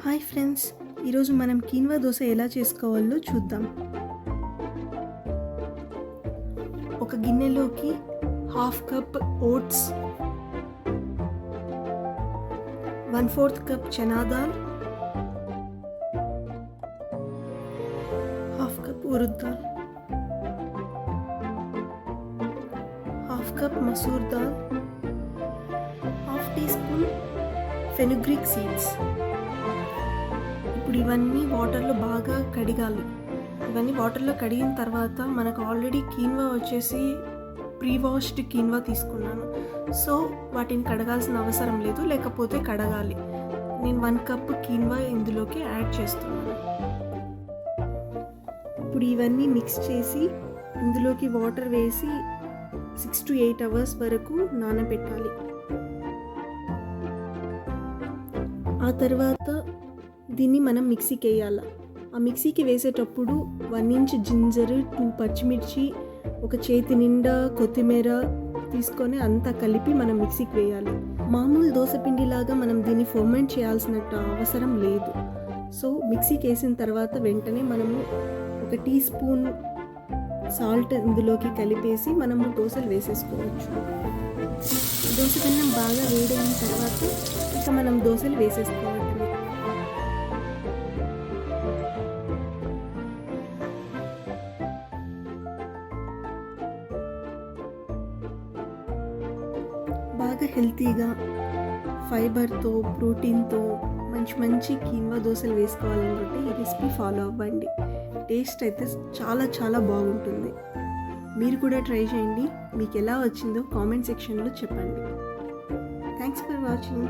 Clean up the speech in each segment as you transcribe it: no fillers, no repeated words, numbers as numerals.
Hi friends, ఈరోజు మనం quinoa dosa ఎలా చేసుకోవాలో చూద్దాం. ఒక గిన్నెలోకి half cup oats, 1/4 cup chana dal, half cup urad dal, half cup masoor dal, half teaspoon fenugreek seeds. ఇప్పుడు ఇవన్నీ వాటర్లో బాగా కడిగాలి. ఇవన్నీ వాటర్లో కడిగిన తర్వాత మనకు ఆల్రెడీ కీన్వా వచ్చేసి ప్రీ వాష్డ్ కీన్వా తీసుకున్నాను. సో వాటిని కడగాల్సిన అవసరం లేదు, లేకపోతే కడగాలి. నేను 1 కప్ కీన్వా ఇందులోకి యాడ్ చేస్తున్నాను. ఇప్పుడు ఇవన్నీ మిక్స్ చేసి ఇందులోకి వాటర్ వేసి 6 to 8 hours వరకు నానబెట్టాలి. ఆ తర్వాత దీన్ని మనం మిక్సీకి వేయాలి. ఆ మిక్సీకి వేసేటప్పుడు 1 ఇంచ్ జింజర్, 2 పచ్చిమిర్చి, ఒక చేతి నిండా కొత్తిమీర తీసుకొని అంతా కలిపి మనం మిక్సీకి వేయాలి. మామూలు దోశపిండిలాగా మనం దీన్ని ఫర్మెంట్ చేయాల్సినట్టు అవసరం లేదు. సో మిక్సీకి వేసిన తర్వాత వెంటనే మనము 1 టీ స్పూన్ సాల్ట్ ఇందులోకి కలిపేసి మనము దోశలు వేసేసుకోవచ్చు. దోశ పెనం బాగా వేడైన తర్వాత ఇక మనం దోశలు వేసేసుకోవాలి. బాగా హెల్తీగా ఫైబర్తో, ప్రోటీన్తో మంచి కీన్వా దోశలు వేసుకోవాలనుకుంటే ఈ రెసిపీ ఫాలో అవ్వండి. టేస్ట్ అయితే చాలా బాగుంటుంది. మీరు కూడా ట్రై చేయండి. మీకు ఎలా వచ్చిందో కామెంట్ సెక్షన్లో చెప్పండి. Thanks for watching.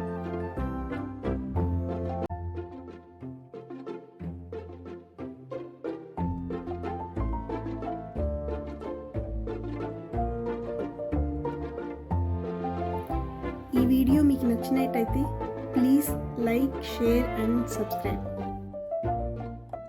ఈ వీడియో మీకు నచ్చినట్టయితే please like, share and subscribe.